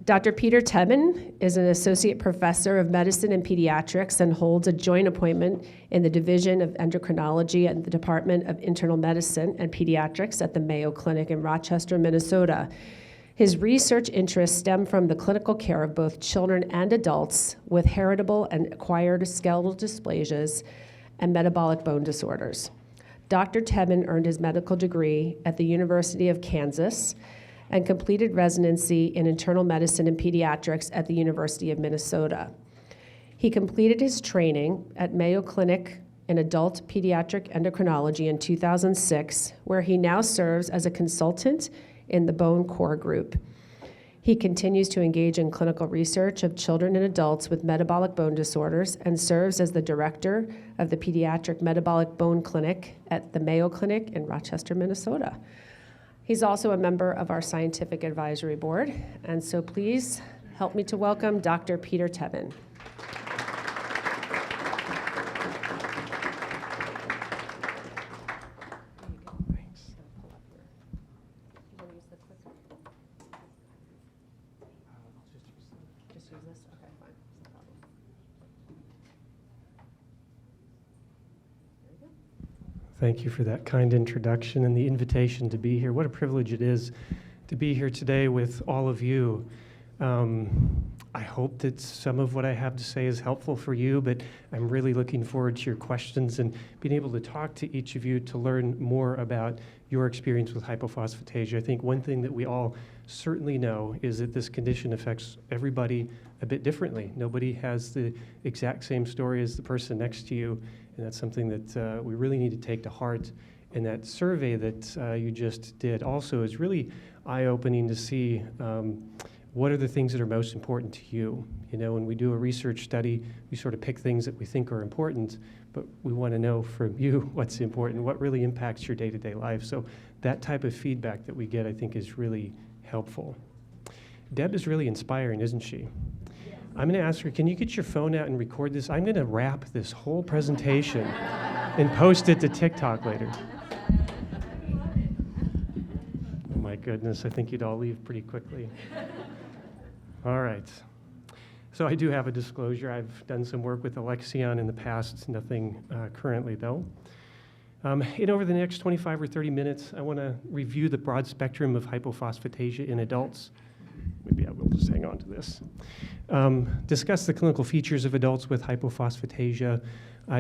Dr. Peter Tebben is an associate professor of medicine and pediatrics and holds a joint appointment in the Division of Endocrinology at the Department of Internal Medicine and Pediatrics at the Mayo Clinic in Rochester, Minnesota. His research interests stem from the clinical care of both children and adults with heritable and acquired skeletal dysplasias and metabolic bone disorders. Dr. Tebben earned his medical degree at the University of Kansas and completed residency in internal medicine and pediatrics at the University of Minnesota. He completed his training at Mayo Clinic in adult pediatric endocrinology in 2006, where he now serves as a consultant in the Bone Core Group. He continues to engage in clinical research of children and adults with metabolic bone disorders and serves as the director of the Pediatric Metabolic Bone Clinic at the Mayo Clinic in Rochester, Minnesota. He's also a member of our Scientific Advisory Board, and so please help me to welcome Dr. Peter Tebben. Thank you for that kind introduction and the invitation to be here. What a privilege it is to be here today with all of you. I hope that some of what I have to say is helpful for you, but I'm really looking forward to your questions and being able to talk to each of you to learn more about your experience with hypophosphatasia. I think one thing that we all certainly know is that this condition affects everybody a bit differently. Nobody has the exact same story as the person next to you, and that's something that we really need to take to heart. And that survey that you just did also is really eye-opening to see what are the things that are most important to you. You know, when we do a research study, we sort of pick things that we think are important, but we want to know from you what's important, what really impacts your day-to-day life. So that type of feedback that we get, I think, is really helpful. Deb is really inspiring, isn't she? I'm going to ask her, can you get your phone out and record this? I'm going to wrap this whole presentation and post it to TikTok later. Oh my goodness, I think you'd all leave pretty quickly. All right. So I do have a disclosure. I've done some work with Alexion in the past, nothing currently though. And over the next 25 or 30 minutes, I want to review the broad spectrum of hypophosphatasia in adults. Maybe I will just hang on to this. Discuss the clinical features of adults with hypophosphatasia.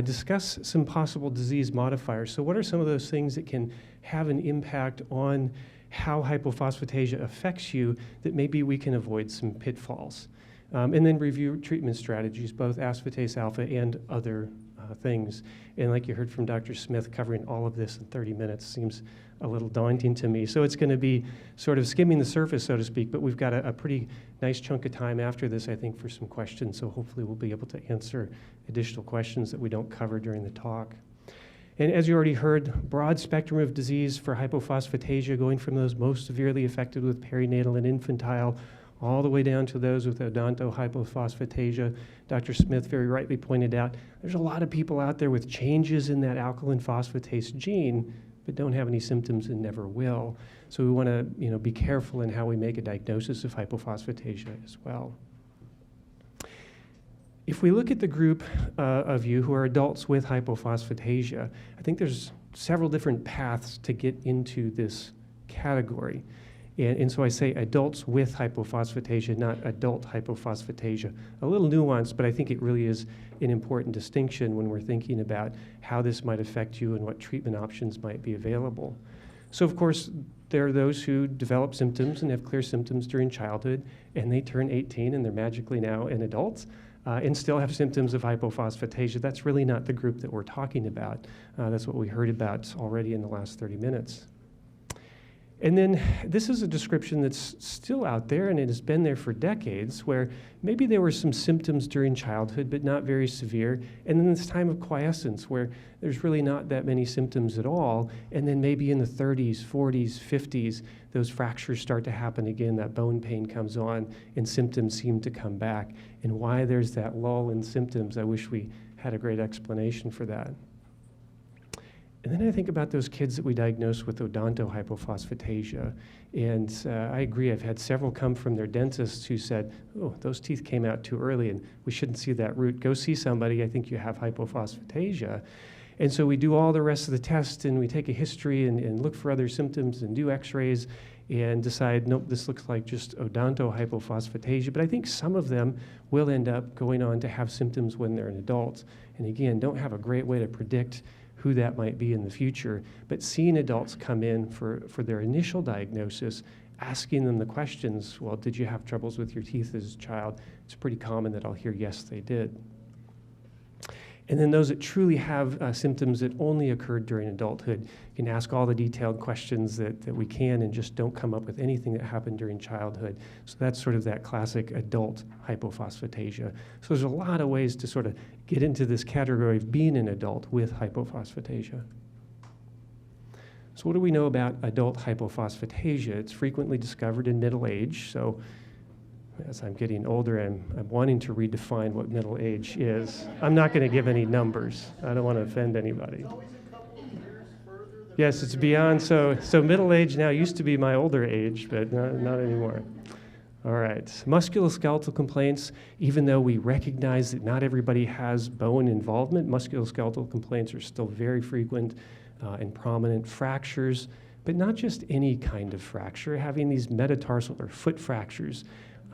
Discuss some possible disease modifiers. So what are some of those things that can have an impact on how hypophosphatasia affects you that maybe we can avoid some pitfalls? And then review treatment strategies, both aspartase alpha and other things. And like you heard from Dr. Smith, covering all of this in 30 minutes seems a little daunting to me. So it's going to be sort of skimming the surface, so to speak, but we've got a pretty nice chunk of time after this, I think, for some questions. So hopefully we'll be able to answer additional questions that we don't cover during the talk. And as you already heard, broad spectrum of disease for hypophosphatasia, going from those most severely affected with perinatal and infantile all the way down to those with odontohypophosphatasia. Dr. Smith very rightly pointed out, there's a lot of people out there with changes in that alkaline phosphatase gene, but don't have any symptoms and never will. So we want to, be careful in how we make a diagnosis of hypophosphatasia as well. If we look at the group of you who are adults with hypophosphatasia, I think there's several different paths to get into this category. And so I say adults with hypophosphatasia, not adult hypophosphatasia. A little nuanced, but I think it really is an important distinction when we're thinking about how this might affect you and what treatment options might be available. So of course, there are those who develop symptoms and have clear symptoms during childhood, and they turn 18 and they're magically now an adult and still have symptoms of hypophosphatasia. That's really not the group that we're talking about. That's what we heard about already in the last 30 minutes. And then this is a description that's still out there, and it has been there for decades, where maybe there were some symptoms during childhood, but not very severe, and then this time of quiescence, where there's really not that many symptoms at all, and then maybe in the 30s, 40s, 50s, those fractures start to happen again, that bone pain comes on, and symptoms seem to come back. And why there's that lull in symptoms, I wish we had a great explanation for that. And then I think about those kids that we diagnose with odontohypophosphatasia. And I agree, I've had several come from their dentists who said, oh, those teeth came out too early and we shouldn't see that root. Go see somebody, I think you have hypophosphatasia. And so we do all the rest of the tests and we take a history and look for other symptoms and do x-rays and decide, nope, this looks like just odontohypophosphatasia. But I think some of them will end up going on to have symptoms when they're an adult. And again, don't have a great way to predict who that might be in the future. But seeing adults come in for their initial diagnosis, asking them the questions, well, did you have troubles with your teeth as a child? It's pretty common that I'll hear, yes, they did. And then those that truly have symptoms that only occurred during adulthood, you can ask all the detailed questions that we can and just don't come up with anything that happened during childhood. So that's sort of that classic adult hypophosphatasia. So there's a lot of ways to sort of get into this category of being an adult with hypophosphatasia. So what do we know about adult hypophosphatasia? It's frequently discovered in middle age. So as I'm getting older, I'm wanting to redefine what middle age is. I'm not going to give any numbers. I don't want to offend anybody. It's always a couple of years further than Yes, it's beyond. So middle age now used to be my older age, but not anymore. All right. Musculoskeletal complaints, even though we recognize that not everybody has bone involvement, musculoskeletal complaints are still very frequent and prominent. Fractures, but not just any kind of fracture, having these metatarsal or foot fractures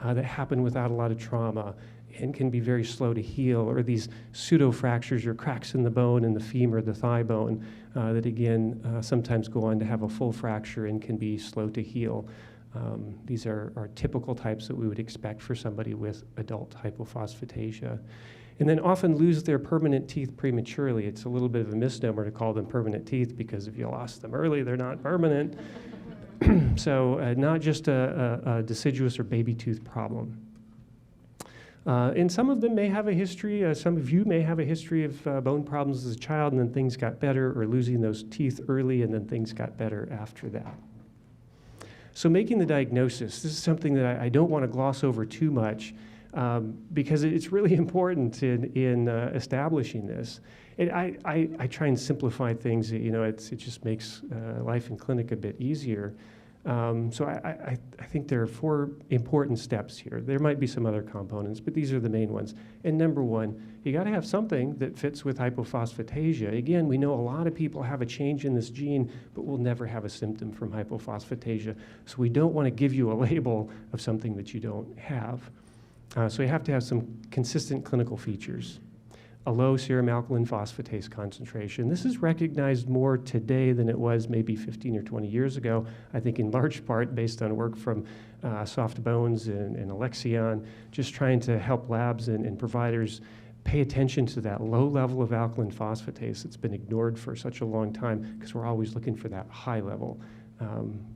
that happen without a lot of trauma and can be very slow to heal, or these pseudo-fractures or cracks in the bone in the femur, the thigh bone, that again sometimes go on to have a full fracture and can be slow to heal. These are typical types that we would expect for somebody with adult hypophosphatasia. And then often lose their permanent teeth prematurely. It's a little bit of a misnomer to call them permanent teeth because if you lost them early, they're not permanent. So not just a deciduous or baby tooth problem. And some of them may have a history, some of you may have a history of bone problems as a child and then things got better, or losing those teeth early and then things got better after that. So making the diagnosis, this is something that I don't want to gloss over too much because it's really important in establishing this. And I try and simplify things, it just makes life in clinic a bit easier. So I think there are 4 important steps here. There might be some other components, but these are the main ones. And number 1, you got to have something that fits with hypophosphatasia. Again, we know a lot of people have a change in this gene, but will never have a symptom from hypophosphatasia. So we don't want to give you a label of something that you don't have. So you have to have some consistent clinical features. A low serum alkaline phosphatase concentration. This is recognized more today than it was maybe 15 or 20 years ago, I think in large part based on work from Soft Bones and Alexion, just trying to help labs and providers pay attention to that low level of alkaline phosphatase that's been ignored for such a long time because we're always looking for that high level.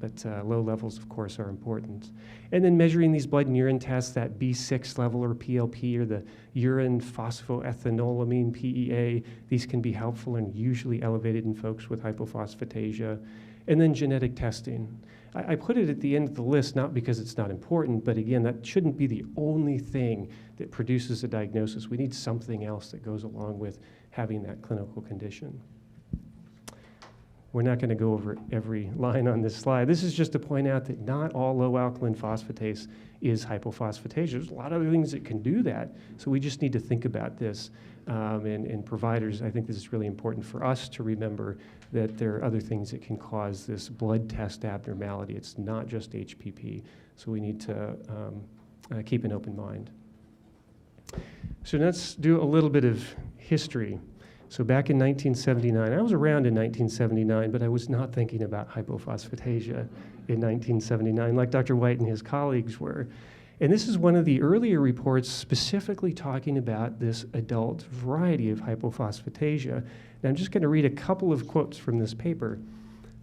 But low levels, of course, are important. And then measuring these blood and urine tests, that B6 level or PLP, or the urine phosphoethanolamine, PEA, these can be helpful and usually elevated in folks with hypophosphatasia. And then genetic testing. I put it at the end of the list not because it's not important, but again, that shouldn't be the only thing that produces a diagnosis. We need something else that goes along with having that clinical condition. We're not going to go over every line on this slide. This is just to point out that not all low alkaline phosphatase is hypophosphatasia. There's a lot of other things that can do that, so we just need to think about this. And providers, I think this is really important for us to remember that there are other things that can cause this blood test abnormality. It's not just HPP, so we need to keep an open mind. So let's do a little bit of history. So back in 1979, I was around in 1979, but I was not thinking about hypophosphatasia in 1979 like Dr. White and his colleagues were. And this is one of the earlier reports specifically talking about this adult variety of hypophosphatasia. And I'm just going to read a couple of quotes from this paper.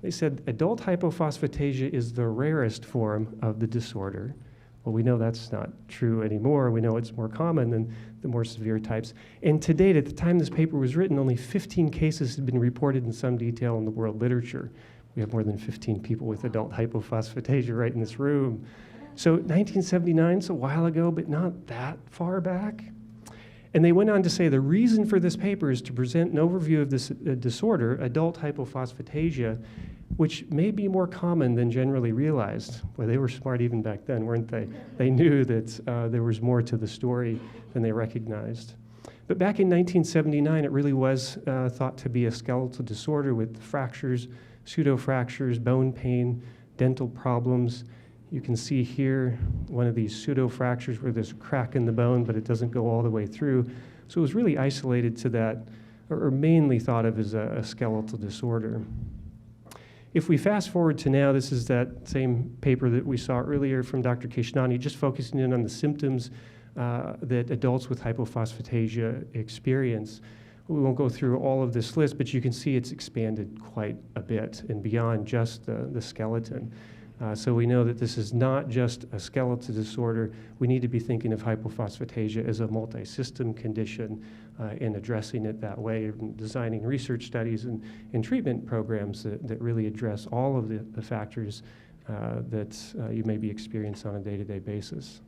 They said, adult hypophosphatasia is the rarest form of the disorder. Well, we know that's not true anymore. We know it's more common than the more severe types. And to date, at the time this paper was written, only 15 cases had been reported in some detail in the world literature. We have more than 15 people with adult hypophosphatasia right in this room. So 1979 is a while ago, but not that far back. And they went on to say the reason for this paper is to present an overview of this disorder, adult hypophosphatasia, which may be more common than generally realized. Well, they were smart even back then, weren't they? They knew that there was more to the story than they recognized. But back in 1979, it really was thought to be a skeletal disorder with fractures, pseudofractures, bone pain, dental problems. You can see here one of these pseudofractures where there's a crack in the bone, but it doesn't go all the way through. So it was really isolated to that, or mainly thought of as a skeletal disorder. If we fast forward to now, this is that same paper that we saw earlier from Dr. Keshnani, just focusing in on the symptoms that adults with hypophosphatasia experience. We won't go through all of this list, but you can see it's expanded quite a bit and beyond just the skeleton. So we know that this is not just a skeletal disorder. We need to be thinking of hypophosphatasia as a multi-system condition and addressing it that way, and designing research studies and treatment programs that really address all of the factors that you may be experiencing on a day-to-day basis.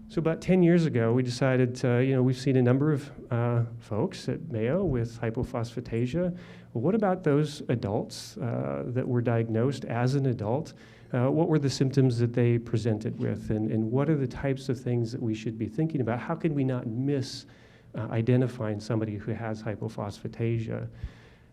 So about 10 years ago, we decided to, we've seen a number of folks at Mayo with hypophosphatasia. Well, what about those adults that were diagnosed as an adult? What were the symptoms that they presented with? And what are the types of things that we should be thinking about? How can we not miss identifying somebody who has hypophosphatasia?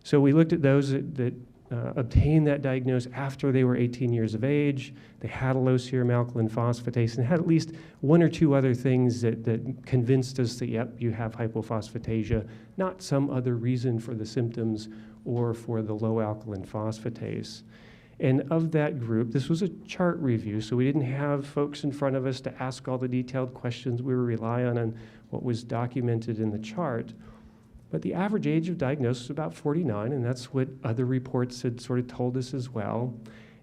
So we looked at those that obtained that diagnosis after they were 18 years of age. They had a low serum alkaline phosphatase and had at least one or two other things that convinced us that, yep, you have hypophosphatasia, not some other reason for the symptoms or for the low alkaline phosphatase. And of that group, this was a chart review, so we didn't have folks in front of us to ask all the detailed questions. We were relying on what was documented in the chart. But the average age of diagnosis was about 49, and that's what other reports had sort of told us as well.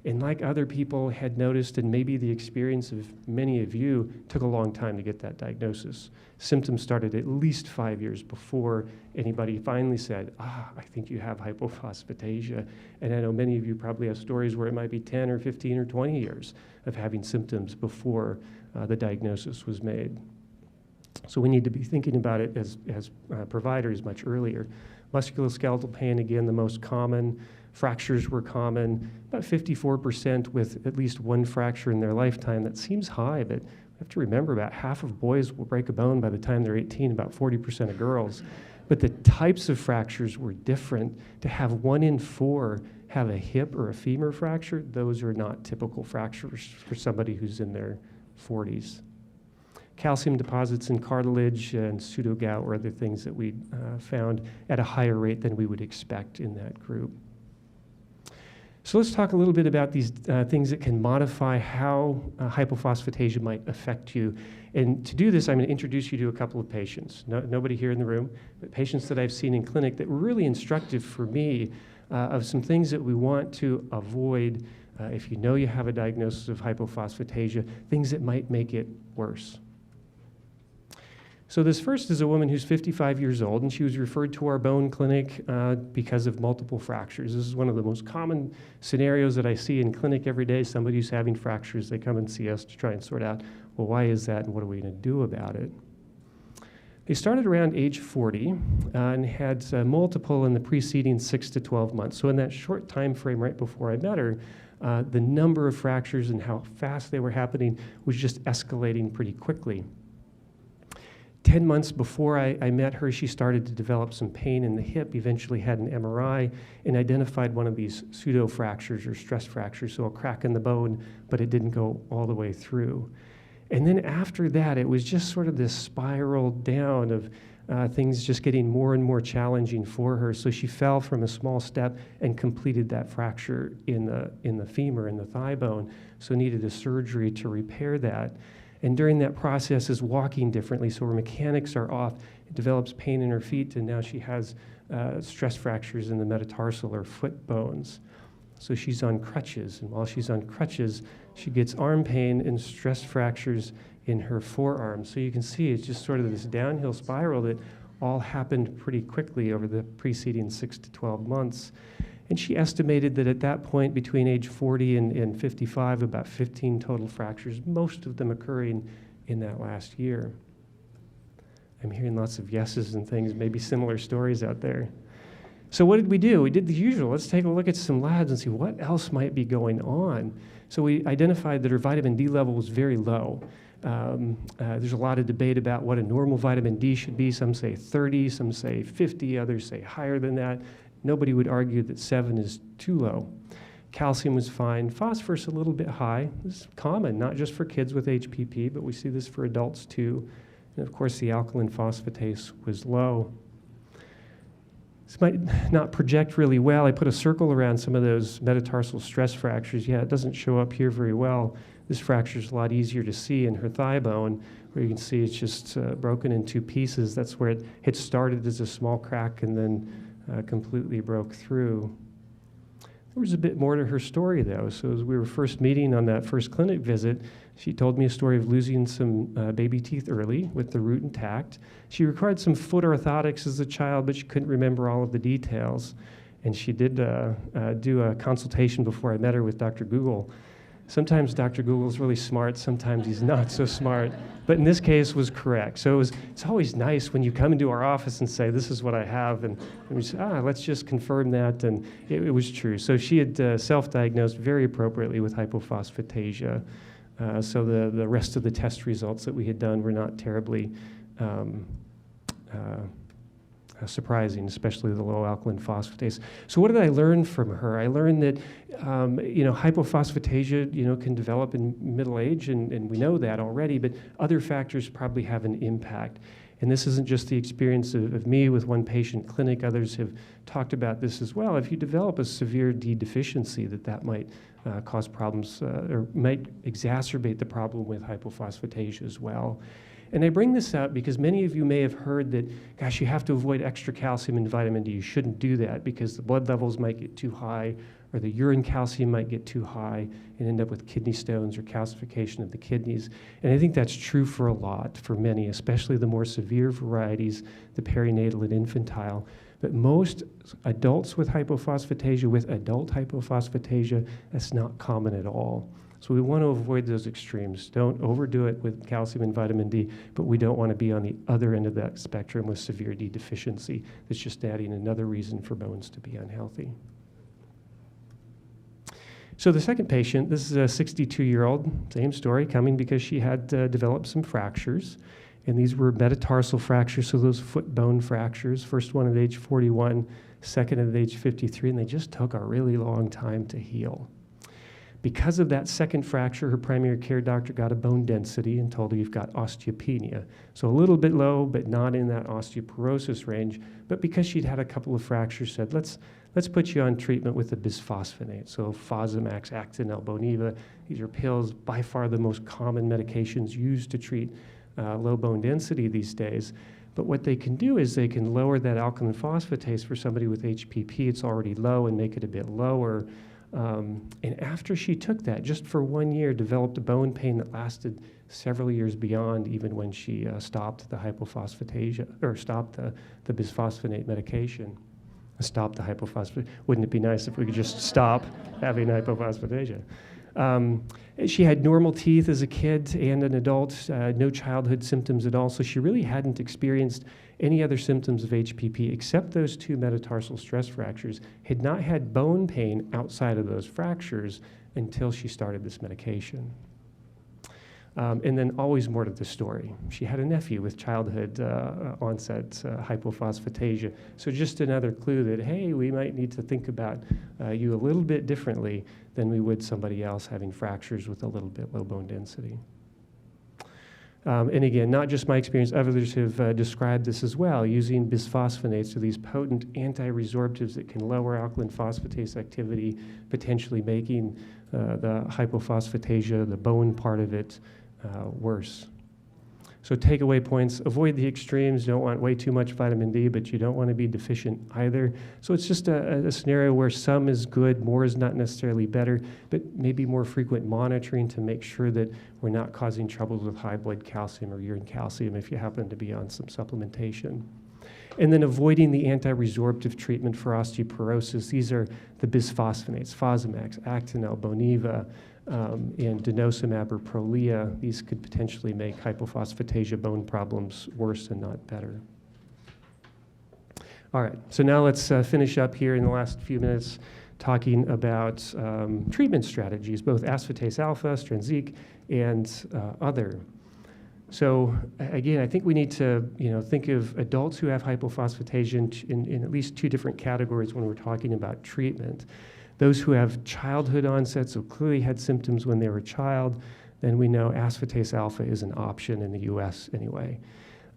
And like other people had noticed, and maybe the experience of many of you, took a long time to get that diagnosis. Symptoms started at least 5 years before anybody finally said, I think you have hypophosphatasia. And I know many of you probably have stories where it might be 10 or 15 or 20 years of having symptoms before the diagnosis was made. So we need to be thinking about it as providers much earlier. Musculoskeletal pain, again, the most common. Fractures were common, about 54% with at least one fracture in their lifetime. That seems high, but we have to remember about half of boys will break a bone by the time they're 18, about 40% of girls. But the types of fractures were different. To have 1 in 4 have a hip or a femur fracture, those are not typical fractures for somebody who's in their 40s. Calcium deposits in cartilage and pseudogout were other things that we found at a higher rate than we would expect in that group. So let's talk a little bit about these things that can modify how hypophosphatasia might affect you. And to do this, I'm going to introduce you to a couple of patients. Nobody here in the room, but patients that I've seen in clinic that were really instructive for me of some things that we want to avoid if you know you have a diagnosis of hypophosphatasia, things that might make it worse. So this first is a woman who's 55 years old, and she was referred to our bone clinic because of multiple fractures. This is one of the most common scenarios that I see in clinic every day. Somebody who's having fractures, they come and see us to try and sort out, well, why is that and what are we going to do about it? They started around age 40 and had multiple in the preceding 6 to 12 months. So in that short time frame right before I met her, the number of fractures and how fast they were happening was just escalating pretty quickly. 10 months before I met her, she started to develop some pain in the hip, eventually had an MRI, and identified one of these pseudo-fractures or stress fractures, so a crack in the bone, but it didn't go all the way through. And then after that, it was just sort of this spiral down of things just getting more and more challenging for her. So she fell from a small step and completed that fracture in the femur, in the thigh bone, so needed a surgery to repair that. And during that process is walking differently, so her mechanics are off. It develops pain in her feet, and now she has stress fractures in the metatarsal or foot bones. So she's on crutches, and while she's on crutches, she gets arm pain and stress fractures in her forearm. So you can see it's just sort of this downhill spiral that all happened pretty quickly over the preceding 6 to 12 months. And she estimated that at that point, between age 40 and 55, about 15 total fractures, most of them occurring in that last year. I'm hearing lots of yeses and things, maybe similar stories out there. So what did we do? We did the usual. Let's take a look at some labs and see what else might be going on. So we identified that her vitamin D level was very low. There's a lot of debate about what a normal vitamin D should be. Some say 30, some say 50, others say higher than that. Nobody would argue that 7 is too low. Calcium was fine. Phosphorus a little bit high. This is common, not just for kids with HPP, but we see this for adults too. And of course, the alkaline phosphatase was low. This might not project really well. I put a circle around some of those metatarsal stress fractures. Yeah, it doesn't show up here very well. This fracture is a lot easier to see in her thigh bone, where you can see it's just broken in 2 pieces. That's where it had started as a small crack and then completely broke through. There was a bit more to her story, though. So as we were first meeting on that first clinic visit, she told me a story of losing some baby teeth early with the root intact. She required some foot orthotics as a child, but she couldn't remember all of the details. And she did do a consultation before I met her with Dr. Google. Sometimes Dr. Google's really smart, sometimes he's not so smart, but in this case was correct. So it's always nice when you come into our office and say, this is what I have, and we say, let's just confirm that, and it was true. So she had self-diagnosed very appropriately with hypophosphatasia. So the rest of the test results that we had done were not terribly surprising, especially the low alkaline phosphatase. So what did I learn from her? I learned that hypophosphatasia can develop in middle age, and we know that already, but other factors probably have an impact. And this isn't just the experience of me with one patient clinic. Others have talked about this as well. If you develop a severe D deficiency, that might cause problems or might exacerbate the problem with hypophosphatasia as well. And I bring this up because many of you may have heard that, gosh, you have to avoid extra calcium and vitamin D. You shouldn't do that because the blood levels might get too high, or the urine calcium might get too high and end up with kidney stones or calcification of the kidneys. And I think that's true for a lot, for many, especially the more severe varieties, the perinatal and infantile. But most adults with hypophosphatasia, with adult hypophosphatasia, that's not common at all. So we want to avoid those extremes. Don't overdo it with calcium and vitamin D, but we don't want to be on the other end of that spectrum with severe D deficiency. That's just adding another reason for bones to be unhealthy. So the second patient, this is a 62-year-old, same story, coming because she had developed some fractures. And these were metatarsal fractures, so those foot bone fractures. First one at age 41, second at age 53, and they just took a really long time to heal. Because of that second fracture, her primary care doctor got a bone density and told her you've got osteopenia. So a little bit low, but not in that osteoporosis range. But because she'd had a couple of fractures, said, let's put you on treatment with a bisphosphonate. So Fosamax, Actonel, Boniva, these are pills, by far the most common medications used to treat low bone density these days. But what they can do is they can lower that alkaline phosphatase for somebody with HPP. It's already low, and make it a bit lower. And after she took that, just for 1 year, developed a bone pain that lasted several years beyond even when she stopped the hypophosphatasia, or stopped the bisphosphonate medication. Stop the hypophosphate. Wouldn't it be nice if we could just stop having hypophosphatasia? She had normal teeth as a kid and an adult, no childhood symptoms at all, so she really hadn't experienced any other symptoms of HPP except those 2 metatarsal stress fractures, had not had bone pain outside of those fractures until she started this medication. And then always more to the story. She had a nephew with childhood onset hypophosphatasia. So just another clue that, hey, we might need to think about you a little bit differently than we would somebody else having fractures with a little bit low bone density. And again, not just my experience, others have described this as well, using bisphosphonates, so these potent anti-resorbatives that can lower alkaline phosphatase activity, potentially making the hypophosphatasia, the bone part of it, worse. So takeaway points, avoid the extremes. Don't want way too much vitamin D, but you don't want to be deficient either. So it's just a scenario where some is good, more is not necessarily better, but maybe more frequent monitoring to make sure that we're not causing troubles with high blood calcium or urine calcium if you happen to be on some supplementation. And then avoiding the anti-resorptive treatment for osteoporosis. These are the bisphosphonates, Fosamax, Actonel, Boniva, and denosumab or Prolia, these could potentially make hypophosphatasia bone problems worse and not better. All right, so now let's finish up here in the last few minutes talking about treatment strategies, both aspartase alpha, Strensiq, and other. So again, I think we need to think of adults who have hypophosphatasia in at least two different categories when we're talking about treatment. Those who have childhood onset, so clearly had symptoms when they were a child, then we know aspartase alpha is an option in the US anyway.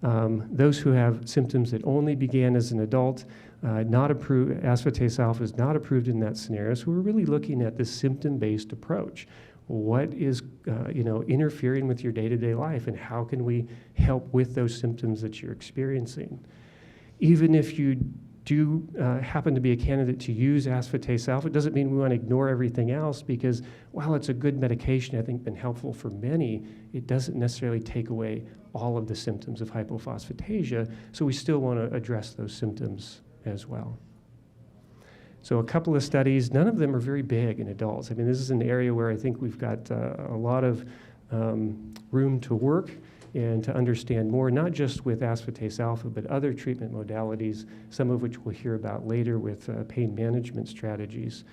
Those who have symptoms that only began as an adult, not approved, aspartase alpha is not approved in that scenario, so we're really looking at this symptom-based approach. What is interfering with your day-to-day life, and how can we help with those symptoms that you're experiencing? Even if you do happen to be a candidate to use aspartase alpha, it doesn't mean we want to ignore everything else, because while it's a good medication, I think been helpful for many, it doesn't necessarily take away all of the symptoms of hypophosphatasia, so we still want to address those symptoms as well. So a couple of studies, none of them are very big in adults. I mean, this is an area where I think we've got a lot of room to work and to understand more, not just with aspartase alpha, but other treatment modalities, some of which we'll hear about later with pain management strategies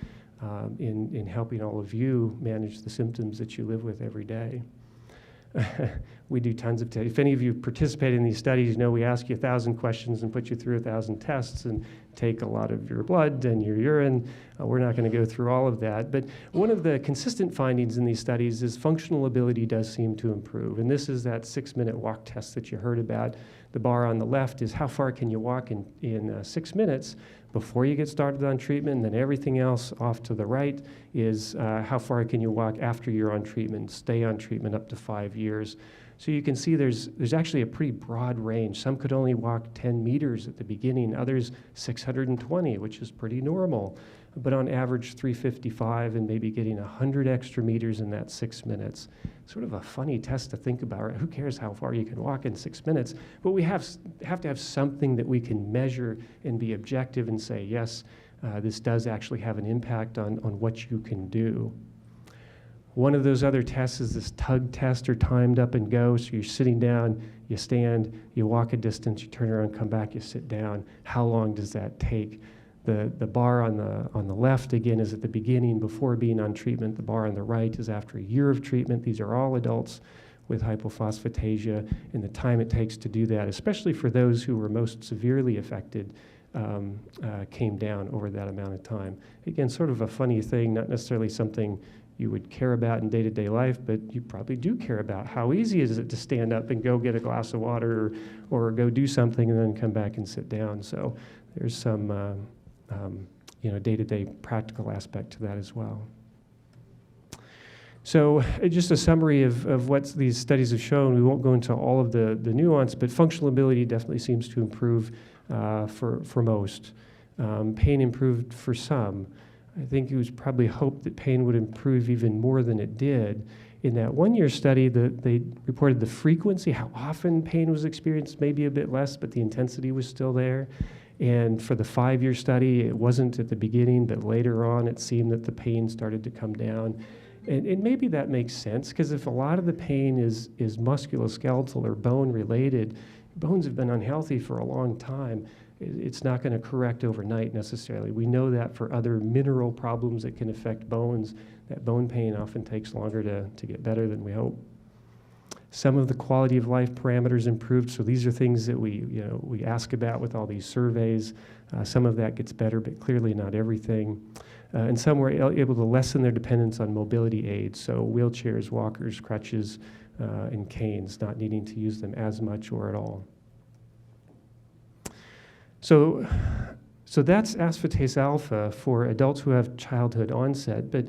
in helping all of you manage the symptoms that you live with every day. We do tons of tests. If any of you participate in these studies, we ask you 1,000 questions and put you through 1,000 tests and take a lot of your blood and your urine. We're not going to go through all of that. But one of the consistent findings in these studies is functional ability does seem to improve. And this is that 6-minute walk test that you heard about. The bar on the left is how far can you walk in 6 minutes before you get started on treatment, and then everything else off to the right is how far can you walk after you're on treatment, stay on treatment up to 5 years. So you can see there's actually a pretty broad range. Some could only walk 10 meters at the beginning, others 620, which is pretty normal, but on average 355 and maybe getting 100 extra meters in that 6 minutes. Sort of a funny test to think about, right? Who cares how far you can walk in 6 minutes? But we have to have something that we can measure and be objective and say, yes, this does actually have an impact on what you can do. One of those other tests is this tug test or timed up and go. So you're sitting down, you stand, you walk a distance, you turn around, come back, you sit down. How long does that take? The bar on the left, again, is at the beginning before being on treatment. The bar on the right is after a year of treatment. These are all adults with hypophosphatasia, and the time it takes to do that, especially for those who were most severely affected, came down over that amount of time. Again, sort of a funny thing, not necessarily something you would care about in day-to-day life, but you probably do care about how easy is it to stand up and go get a glass of water or go do something and then come back and sit down. So there's some day-to-day practical aspect to that as well. So just a summary of what these studies have shown. We won't go into all of the nuance, but functional ability definitely seems to improve for most. Pain improved for some. I think it was probably hoped that pain would improve even more than it did. In that 1-year study, they reported the frequency, how often pain was experienced, maybe a bit less, but the intensity was still there. And for the 5-year study, it wasn't at the beginning, but later on, it seemed that the pain started to come down. And maybe that makes sense, because if a lot of the pain is musculoskeletal or bone related, bones have been unhealthy for a long time. It's not going to correct overnight necessarily. We know that for other mineral problems that can affect bones, that bone pain often takes longer to get better than we hope. Some of the quality of life parameters improved, so these are things that we ask about with all these surveys. Some of that gets better, but clearly not everything. And some were able to lessen their dependence on mobility aids, so wheelchairs, walkers, crutches, and canes, not needing to use them as much or at all. So that's aspartase alpha for adults who have childhood onset, but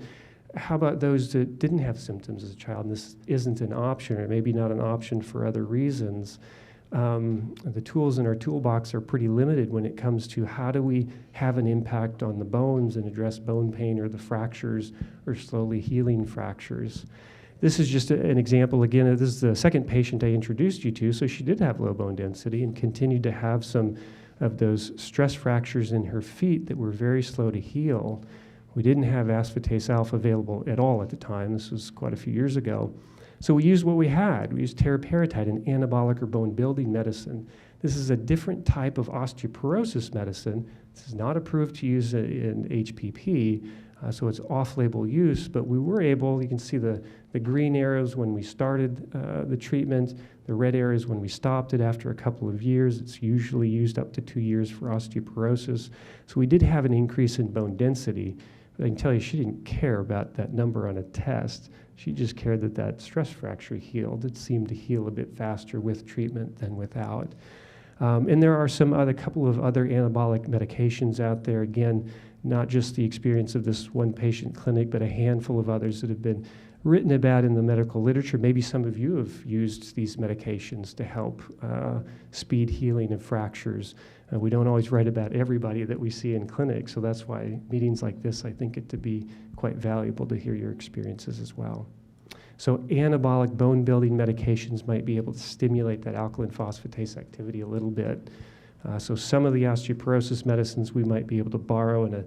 how about those that didn't have symptoms as a child and this isn't an option, or maybe not an option for other reasons? The tools in our toolbox are pretty limited when it comes to how do we have an impact on the bones and address bone pain or the fractures or slowly healing fractures. This is just an example. Again, this is the second patient I introduced you to, so she did have low bone density and continued to have some of those stress fractures in her feet that were very slow to heal. We didn't have aspartase alpha available at all at the time. This was quite a few years ago. So we used what we had. We used teriparatide, an anabolic or bone-building medicine. This is a different type of osteoporosis medicine. This is not approved to use in HPP, so it's off-label use, but we were able, you can see the green arrows when we started the treatment, the red arrows when we stopped it after a couple of years. It's usually used up to 2 years for osteoporosis. So we did have an increase in bone density, but I can tell you she didn't care about that number on a test. She just cared that that stress fracture healed. It seemed to heal a bit faster with treatment than without. And there are some other couple of other anabolic medications out there. Again, not just the experience of this one patient clinic, but a handful of others that have been written about in the medical literature. Maybe some of you have used these medications to help speed healing of fractures. We don't always write about everybody that we see in clinic, so that's why meetings like this, I think it to be quite valuable to hear your experiences as well. So anabolic bone-building medications might be able to stimulate that alkaline phosphatase activity a little bit. So some of the osteoporosis medicines we might be able to borrow in a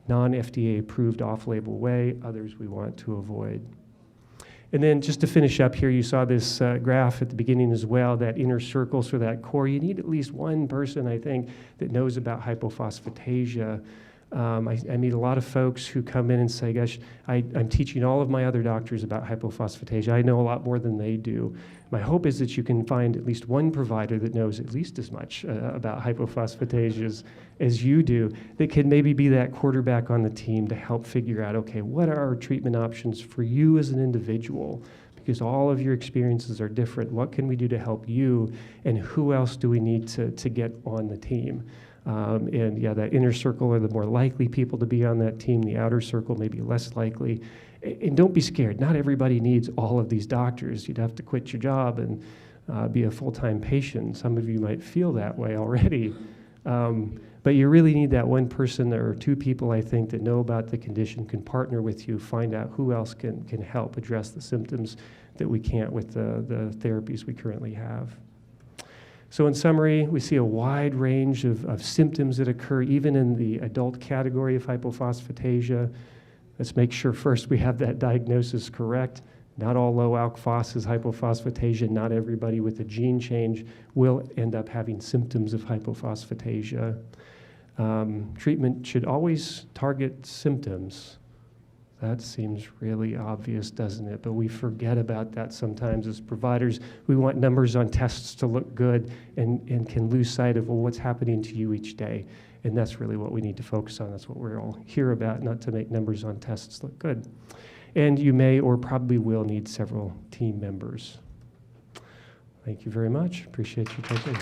non-FDA approved off-label way, others we want to avoid. And then just to finish up here, you saw this graph at the beginning as well, that inner circle, so that core. You need at least one person, I think, that knows about hypophosphatasia. I meet a lot of folks who come in and say, gosh, I'm teaching all of my other doctors about hypophosphatasia. I know a lot more than they do. My hope is that you can find at least one provider that knows at least as much about hypophosphatasia as you do, that can maybe be that quarterback on the team to help figure out, okay, what are our treatment options for you as an individual? Because all of your experiences are different. What can we do to help you? And who else do we need to get on the team? And yeah, that inner circle are the more likely people to be on that team. The outer circle may be less likely. And don't be scared. Not everybody needs all of these doctors. You'd have to quit your job and be a full-time patient. Some of you might feel that way already. But you really need that one person or two people, I think, that know about the condition, can partner with you, find out who else can help address the symptoms that we can't with the therapies we currently have. So in summary, we see a wide range of symptoms that occur even in the adult category of hypophosphatasia. Let's make sure first we have that diagnosis correct. Not all low alk phos is hypophosphatasia. Not everybody with a gene change will end up having symptoms of hypophosphatasia. Treatment should always target symptoms. That seems really obvious, doesn't it? But we forget about that sometimes as providers. We want numbers on tests to look good and can lose sight of, well, what's happening to you each day? And that's really what we need to focus on. That's what we're all here about, not to make numbers on tests look good. And you may or probably will need several team members. Thank you very much. Appreciate you taking.